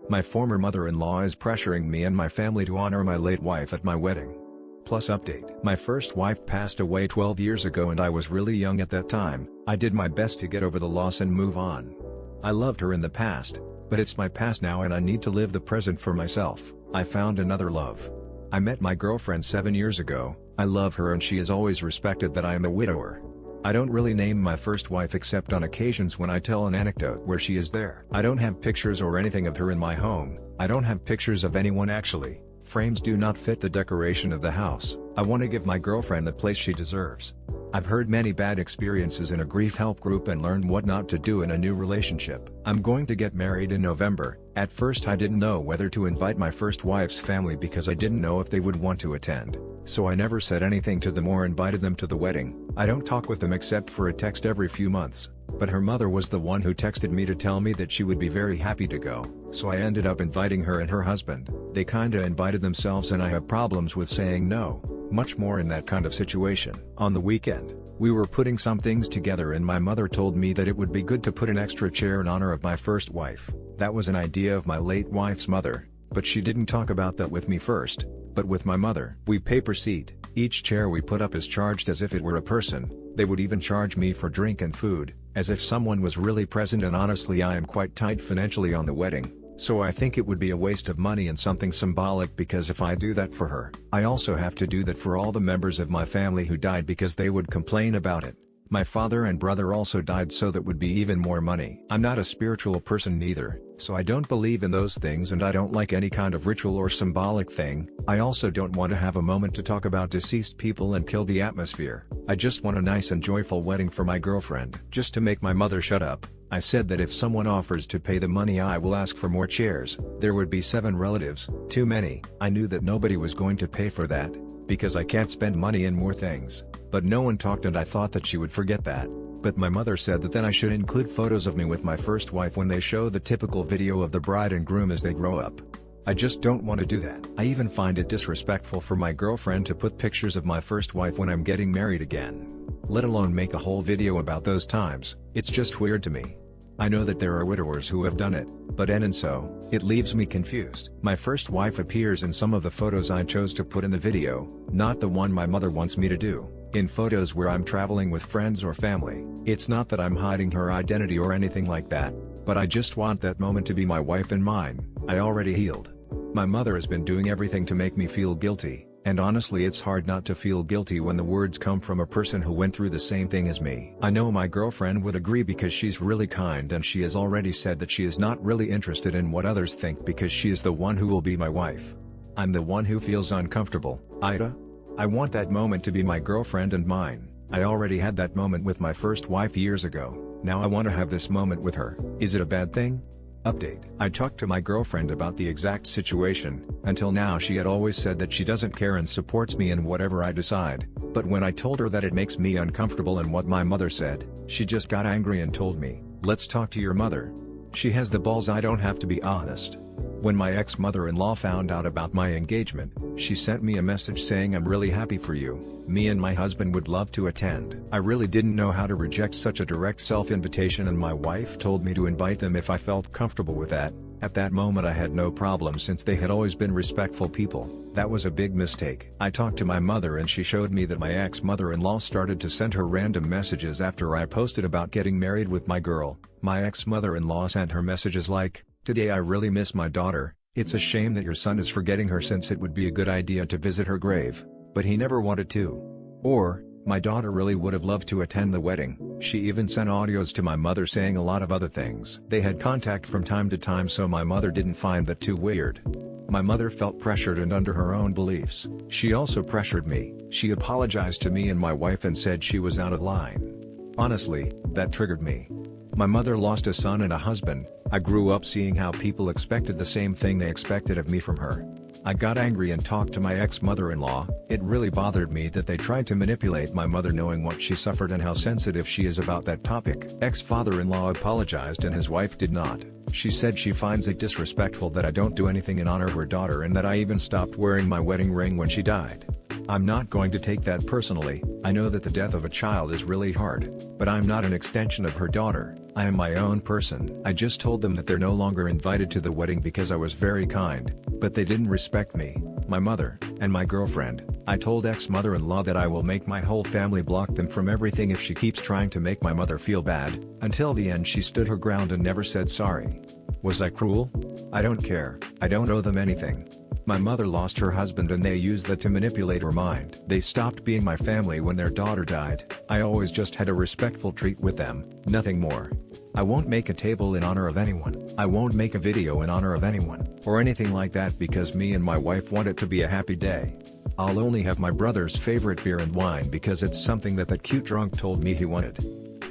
My former mother-in-law is pressuring me and my family to honor my late wife at my wedding. Plus update. My first wife passed away 12 years ago and I was really young at that time. I did my best to get over the loss and move on. I loved her in the past, but it's my past now and I need to live the present for myself. I found another love. I met my girlfriend 7 years ago. I love her and she has always respected that I am a widower. I don't really name my first wife except on occasions when I tell an anecdote where she is there. I don't have pictures or anything of her in my home. I don't have pictures of anyone actually. Frames do not fit the decoration of the house. I want to give my girlfriend the place she deserves. I've heard many bad experiences in a grief help group and learned what not to do in a new relationship. I'm going to get married in November. At first I didn't know whether to invite my first wife's family because I didn't know if they would want to attend. So I never said anything to them or invited them to the wedding. I don't talk with them except for a text every few months. But her mother was the one who texted me to tell me that she would be very happy to go. So I ended up inviting her and her husband. They kinda invited themselves and I have problems with saying no. Much more in that kind of situation. On the weekend, we were putting some things together and my mother told me that it would be good to put an extra chair in honor of my first wife. That was an idea of my late wife's mother, but she didn't talk about that with me first, but with my mother. We paper seat. Each chair we put up is charged as if it were a person. They would even charge me for drink and food, as if someone was really present, and honestly I am quite tight financially on the wedding. So I think it would be a waste of money and something symbolic, because if I do that for her, I also have to do that for all the members of my family who died because they would complain about it. My father and brother also died, so that would be even more money. I'm not a spiritual person neither, so I don't believe in those things and I don't like any kind of ritual or symbolic thing. I also don't want to have a moment to talk about deceased people and kill the atmosphere. I just want a nice and joyful wedding for my girlfriend. Just to make my mother shut up, I said that if someone offers to pay the money I will ask for more chairs. There would be 7 relatives, too many. I knew that nobody was going to pay for that, because I can't spend money in more things. But no one talked and I thought that she would forget that. But my mother said that then I should include photos of me with my first wife when they show the typical video of the bride and groom as they grow up. I just don't want to do that. I even find it disrespectful for my girlfriend to put pictures of my first wife when I'm getting married again. Let alone make a whole video about those times. It's just weird to me. I know that there are widowers who have done it, but and so, it leaves me confused. My first wife appears in some of the photos I chose to put in the video, not the one my mother wants me to do. In photos where I'm traveling with friends or family. It's not that I'm hiding her identity or anything like that, but I just want that moment to be my wife and mine. I already healed. My mother has been doing everything to make me feel guilty, and honestly it's hard not to feel guilty when the words come from a person who went through the same thing as me. I know my girlfriend would agree because she's really kind and she has already said that she is not really interested in what others think because she is the one who will be my wife. I'm the one who feels uncomfortable. AITA? I want that moment to be my girlfriend and mine. I already had that moment with my first wife years ago. Now I want to have this moment with her. Is it a bad thing? Update. I talked to my girlfriend about the exact situation. Until now she had always said that she doesn't care and supports me in whatever I decide. But when I told her that it makes me uncomfortable and what my mother said, she just got angry and told me, "Let's talk to your mother." She has the balls. I don't have to be honest. When my ex-mother-in-law found out about my engagement, she sent me a message saying, "I'm really happy for you. Me and my husband would love to attend." I really didn't know how to reject such a direct self-invitation and my wife told me to invite them if I felt comfortable with that. At that moment I had no problem since they had always been respectful people. That was a big mistake. I talked to my mother and she showed me that my ex-mother-in-law started to send her random messages after I posted about getting married with my girl. My ex-mother-in-law sent her messages like, "Today I really miss my daughter. It's a shame that your son is forgetting her since it would be a good idea to visit her grave, but he never wanted to." Or, "My daughter really would have loved to attend the wedding." She even sent audios to my mother saying a lot of other things. They had contact from time to time, so my mother didn't find that too weird. My mother felt pressured and under her own beliefs. She also pressured me. She apologized to me and my wife and said she was out of line. Honestly, that triggered me. My mother lost a son and a husband. I grew up seeing how people expected the same thing they expected of me from her. I got angry and talked to my ex-mother-in-law. It really bothered me that they tried to manipulate my mother knowing what she suffered and how sensitive she is about that topic. Ex-father-in-law apologized and his wife did not. She said she finds it disrespectful that I don't do anything in honor of her daughter and that I even stopped wearing my wedding ring when she died. I'm not going to take that personally. I know that the death of a child is really hard, but I'm not an extension of her daughter. I am my own person. I just told them that they're no longer invited to the wedding because I was very kind, but they didn't respect me, my mother, and my girlfriend. I told ex-mother-in-law that I will make my whole family block them from everything if she keeps trying to make my mother feel bad. Until the end she stood her ground and never said sorry. Was I cruel? I don't care, I don't owe them anything. My mother lost her husband and they used that to manipulate her mind. They stopped being my family when their daughter died. I always just had a respectful treat with them, nothing more. I won't make a table in honor of anyone. I won't make a video in honor of anyone, or anything like that because me and my wife want it to be a happy day. I'll only have my brother's favorite beer and wine because it's something that cute drunk told me he wanted.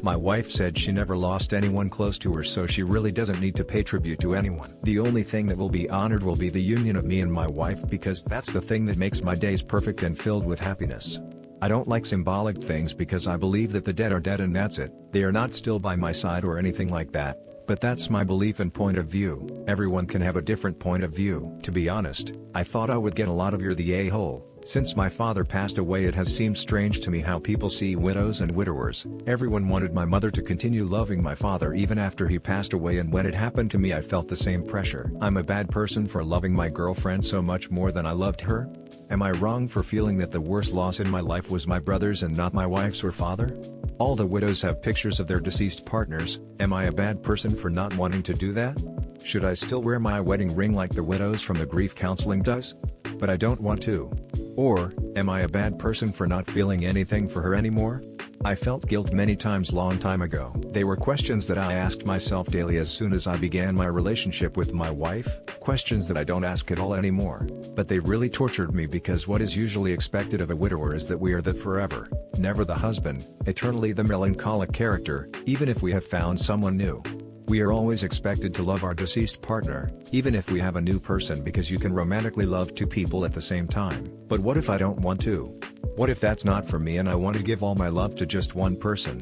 My wife said she never lost anyone close to her, so she really doesn't need to pay tribute to anyone. The only thing that will be honored will be the union of me and my wife because that's the thing that makes my days perfect and filled with happiness. I don't like symbolic things because I believe that the dead are dead and that's it. They are not still by my side or anything like that, but that's my belief and point of view. Everyone can have a different point of view. To be honest, I thought I would get a lot of "you're the a-hole." Since my father passed away, it has seemed strange to me how people see widows and widowers. Everyone wanted my mother to continue loving my father even after he passed away, and when it happened to me I felt the same pressure. I'm a bad person for loving my girlfriend so much more than I loved her? Am I wrong for feeling that the worst loss in my life was my brother's and not my wife's or father? All the widows have pictures of their deceased partners. Am I a bad person for not wanting to do that? Should I still wear my wedding ring like the widows from the grief counseling does? But I don't want to. Or, am I a bad person for not feeling anything for her anymore? I felt guilt many times long time ago. They were questions that I asked myself daily as soon as I began my relationship with my wife, questions that I don't ask at all anymore. But they really tortured me because what is usually expected of a widower is that we are that forever, never the husband, eternally the melancholic character, even if we have found someone new. We are always expected to love our deceased partner, even if we have a new person, because you can romantically love two people at the same time. But what if I don't want to? What if that's not for me and I want to give all my love to just one person?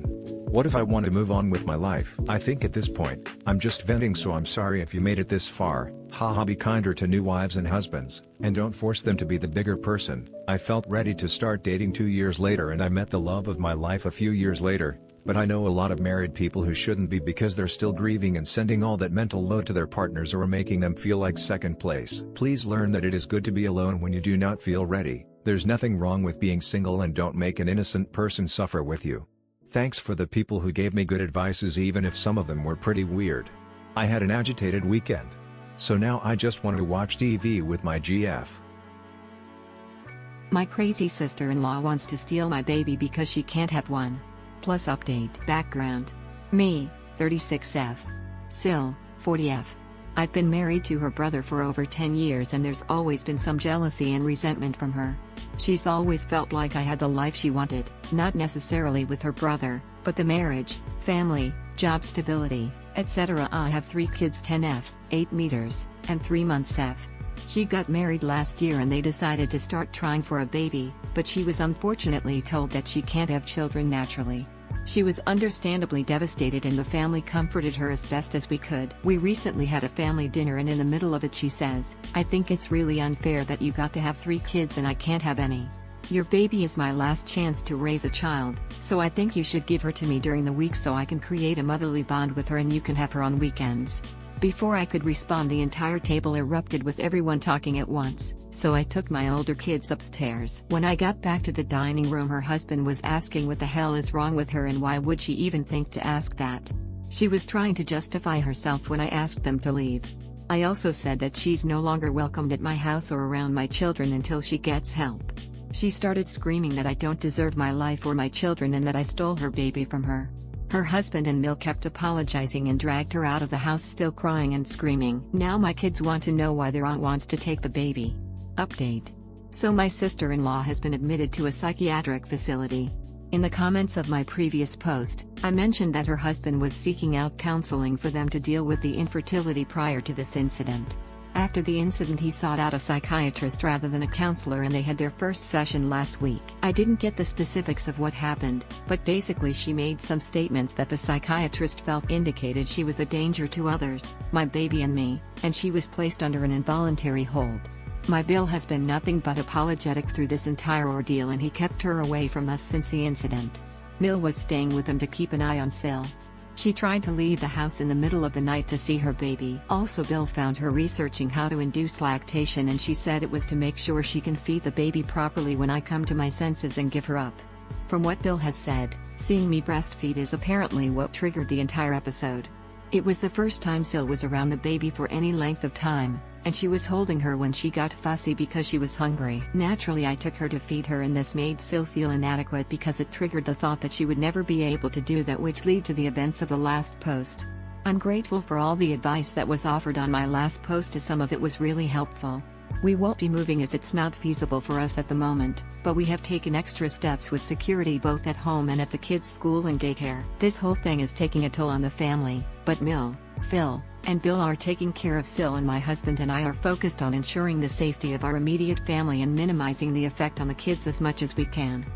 What if I want to move on with my life? I think at this point, I'm just venting, so I'm sorry if you made it this far. Haha, be kinder to new wives and husbands, and don't force them to be the bigger person. I felt ready to start dating 2 years later and I met the love of my life a few years later. But I know a lot of married people who shouldn't be because they're still grieving and sending all that mental load to their partners or making them feel like second place. Please learn that it is good to be alone when you do not feel ready. There's nothing wrong with being single, and don't make an innocent person suffer with you. Thanks for the people who gave me good advices, even if some of them were pretty weird. I had an agitated weekend. So now I just want to watch TV with my GF. My crazy sister-in-law wants to steal my baby because she can't have one. Plus update. Background. Me, 36F. Sil, 40F. I've been married to her brother for over 10 years and there's always been some jealousy and resentment from her. She's always felt like I had the life she wanted, not necessarily with her brother, but the marriage, family, job stability, etc. I have 3 kids, 10F, 8 meters, and 3 months F. She got married last year and they decided to start trying for a baby, but she was unfortunately told that she can't have children naturally. She was understandably devastated and the family comforted her as best as we could. We recently had a family dinner and in the middle of it she says, "I think it's really unfair that you got to have 3 kids and I can't have any. Your baby is my last chance to raise a child, so I think you should give her to me during the week so I can create a motherly bond with her and you can have her on weekends." Before I could respond, the entire table erupted with everyone talking at once, so I took my older kids upstairs. When I got back to the dining room, her husband was asking what the hell is wrong with her and why would she even think to ask that. She was trying to justify herself when I asked them to leave. I also said that she's no longer welcomed at my house or around my children until she gets help. She started screaming that I don't deserve my life or my children and that I stole her baby from her. Her husband and Mill kept apologizing and dragged her out of the house, still crying and screaming. Now my kids want to know why their aunt wants to take the baby. Update. So my sister-in-law has been admitted to a psychiatric facility. In the comments of my previous post, I mentioned that her husband was seeking out counseling for them to deal with the infertility prior to this incident. After the incident, he sought out a psychiatrist rather than a counselor and they had their first session last week. I didn't get the specifics of what happened, but basically she made some statements that the psychiatrist felt indicated she was a danger to others, my baby and me, and she was placed under an involuntary hold. My Bill has been nothing but apologetic through this entire ordeal and he kept her away from us since the incident. Mill was staying with him to keep an eye on Sil. She tried to leave the house in the middle of the night to see her baby. Also, Bill found her researching how to induce lactation, and she said it was to make sure she can feed the baby properly when I come to my senses and give her up. From what Bill has said, seeing me breastfeed is apparently what triggered the entire episode. It was the first time Sil was around the baby for any length of time, and she was holding her when she got fussy because she was hungry. Naturally, I took her to feed her, and this made Sil feel inadequate because it triggered the thought that she would never be able to do that, which led to the events of the last post. I'm grateful for all the advice that was offered on my last post, as some of it was really helpful. We won't be moving as it's not feasible for us at the moment, but we have taken extra steps with security both at home and at the kids' school and daycare. This whole thing is taking a toll on the family, but Phil, and Bill are taking care of Sil, and my husband and I are focused on ensuring the safety of our immediate family and minimizing the effect on the kids as much as we can.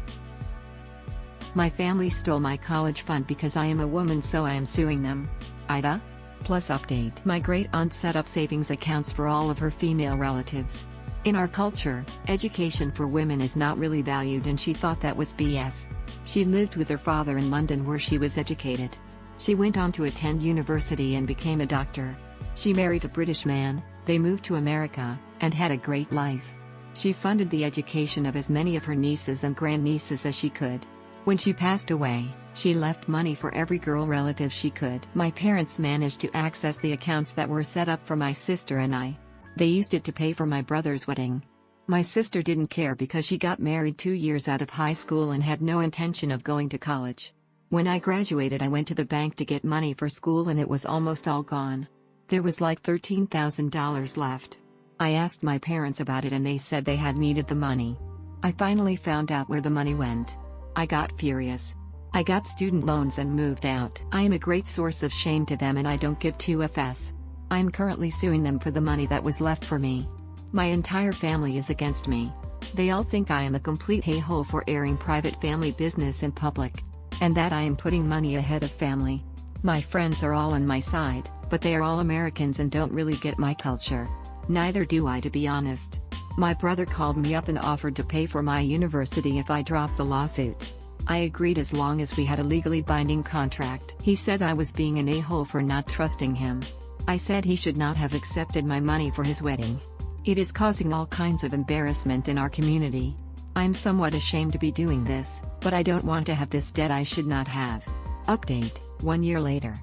My family stole my college fund because I am a woman, so I am suing them. AITA? Plus update. My great aunt set up savings accounts for all of her female relatives. In our culture, education for women is not really valued, and she thought that was BS. She lived with her father in London, where she was educated. She went on to attend university and became a doctor. She married a British man, they moved to America, and had a great life. She funded the education of as many of her nieces and grandnieces as she could. When she passed away, she left money for every girl relative she could. My parents managed to access the accounts that were set up for my sister and I. They used it to pay for my brother's wedding. My sister didn't care because she got married 2 years out of high school and had no intention of going to college. When I graduated, I went to the bank to get money for school, and it was almost all gone. There was like $13,000 left. I asked my parents about it, and they said they had needed the money. I finally found out where the money went. I got furious. I got student loans and moved out. I am a great source of shame to them, and I don't give two Fs. I am currently suing them for the money that was left for me. My entire family is against me. They all think I am a complete a-hole for airing private family business in public, and that I am putting money ahead of family. My friends are all on my side, but they are all Americans and don't really get my culture. Neither do I, to be honest. My brother called me up and offered to pay for my university if I dropped the lawsuit. I agreed as long as we had a legally binding contract. He said I was being an a-hole for not trusting him. I said he should not have accepted my money for his wedding. It is causing all kinds of embarrassment in our community. I'm somewhat ashamed to be doing this, but I don't want to have this debt I should not have. Update, 1 year later.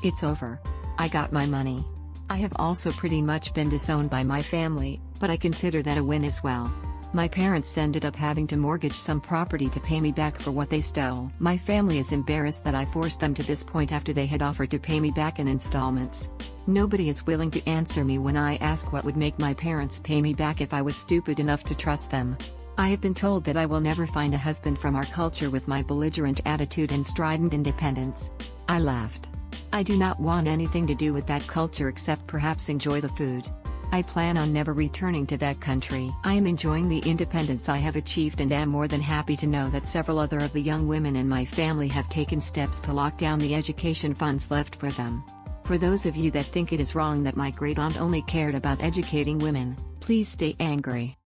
It's over. I got my money. I have also pretty much been disowned by my family, but I consider that a win as well. My parents ended up having to mortgage some property to pay me back for what they stole. My family is embarrassed that I forced them to this point after they had offered to pay me back in installments. Nobody is willing to answer me when I ask what would make my parents pay me back if I was stupid enough to trust them. I have been told that I will never find a husband from our culture with my belligerent attitude and strident independence. I laughed. I do not want anything to do with that culture except perhaps enjoy the food. I plan on never returning to that country. I am enjoying the independence I have achieved and am more than happy to know that several other of the young women in my family have taken steps to lock down the education funds left for them. For those of you that think it is wrong that my great-aunt only cared about educating women, please stay angry.